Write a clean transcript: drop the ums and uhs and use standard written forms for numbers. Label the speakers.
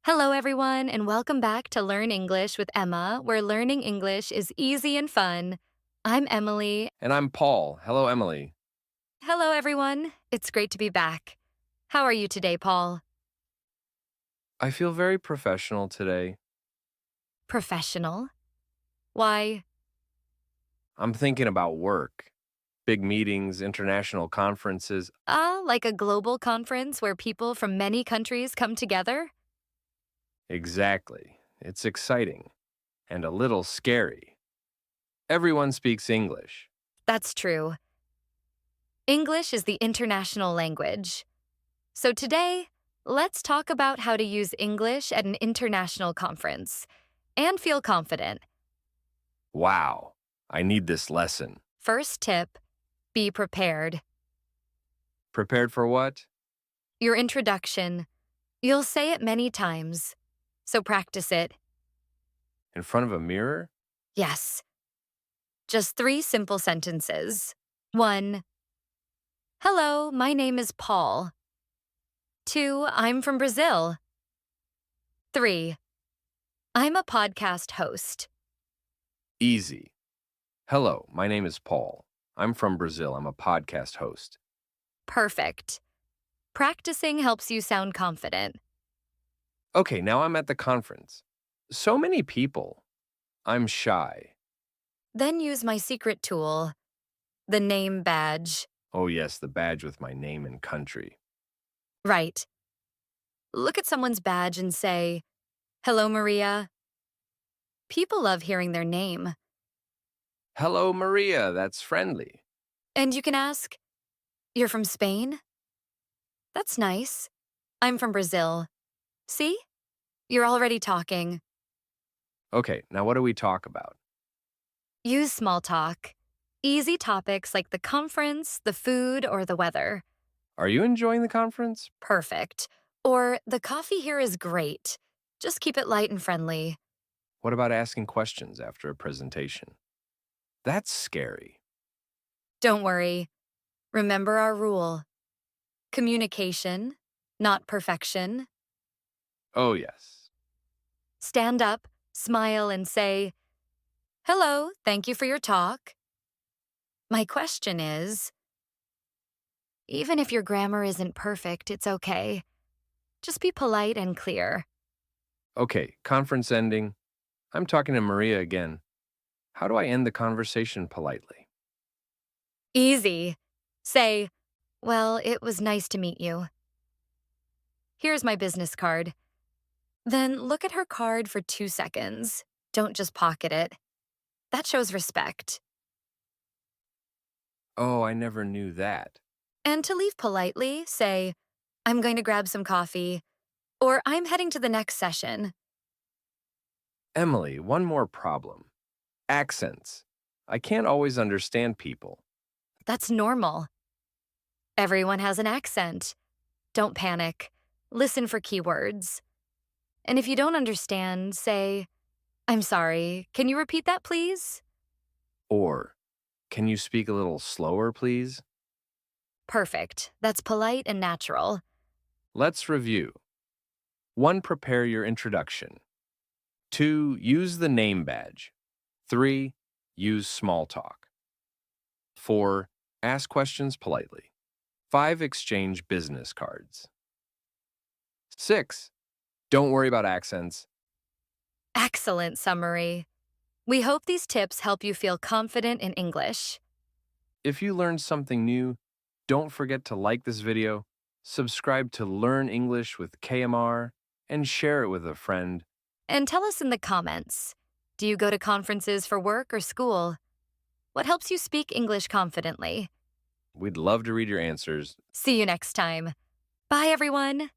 Speaker 1: Hello, everyone, and welcome back to Learn English with Emma, where learning English is easy and fun. I'm Emily.
Speaker 2: And I'm Paul. Hello, Emily.
Speaker 1: Hello, everyone. It's great to be back. How are you today, Paul?
Speaker 2: I feel very professional today.
Speaker 1: Professional? Why?
Speaker 2: I'm thinking about work, big meetings, international conferences.
Speaker 1: Like a global conference where people from many countries come together?
Speaker 2: Exactly. It's exciting and a little scary. Everyone speaks English.
Speaker 1: That's true. English is the international language. So today, let's talk about how to use English at an international conference and feel confident.
Speaker 2: Wow, I need this lesson.
Speaker 1: First tip, be prepared.
Speaker 2: Prepared for what?
Speaker 1: Your introduction. You'll say it many times, so practice it.
Speaker 2: In front of a mirror?
Speaker 1: Yes. Just 3 simple sentences. 1. Hello, my name is Paul. 2. I'm from Brazil. 3. I'm a podcast host.
Speaker 2: Easy. Hello, my name is Paul. I'm from Brazil. I'm a podcast host.
Speaker 1: Perfect. Practicing helps you sound confident.
Speaker 2: Okay, now I'm at the conference. So many people. I'm shy.
Speaker 1: Then use my secret tool, the name badge.
Speaker 2: Oh, yes, the badge with my name and country.
Speaker 1: Right. Look at someone's badge and say, Hello, Maria. People love hearing their name.
Speaker 2: Hello, Maria. That's friendly.
Speaker 1: And you can ask, You're from Spain? That's nice. I'm from Brazil. See? You're already talking.
Speaker 2: Okay, now what do we talk about?
Speaker 1: Use small talk. Easy topics like the conference, the food, or the weather.
Speaker 2: Are you enjoying the conference?
Speaker 1: Perfect. Or the coffee here is great. Just keep it light and friendly.
Speaker 2: What about asking questions after a presentation? That's scary.
Speaker 1: Don't worry. Remember our rule. Communication, not perfection.
Speaker 2: Oh, yes.
Speaker 1: Stand up, smile, and say, Hello, thank you for your talk. My question is, even if your grammar isn't perfect, it's okay. Just be polite and clear.
Speaker 2: Okay, conference ending. I'm talking to Maria again. How do I end the conversation politely?
Speaker 1: Easy. Say, Well, it was nice to meet you. Here's my business card. Then look at her card for 2 seconds. Don't just pocket it. That shows respect.
Speaker 2: Oh, I never knew that.
Speaker 1: And to leave politely, say, I'm going to grab some coffee, or I'm heading to the next session.
Speaker 2: Emily, one more problem. Accents. I can't always understand people.
Speaker 1: That's normal. Everyone has an accent. Don't panic. Listen for keywords. And if you don't understand, say, I'm sorry, can you repeat that, please?
Speaker 2: Or, can you speak a little slower, please?
Speaker 1: Perfect. That's polite and natural.
Speaker 2: Let's review. 1. Prepare your introduction. 2. Use the name badge. 3. Use small talk. 4. Ask questions politely. 5. Exchange business cards. 6. Don't worry about accents.
Speaker 1: Excellent summary. We hope these tips help you feel confident in English.
Speaker 2: If you learned something new, don't forget to like this video, subscribe to Learn English with KMR, and share it with a friend.
Speaker 1: And tell us in the comments, do you go to conferences for work or school? What helps you speak English confidently?
Speaker 2: We'd love to read your answers.
Speaker 1: See you next time. Bye, everyone.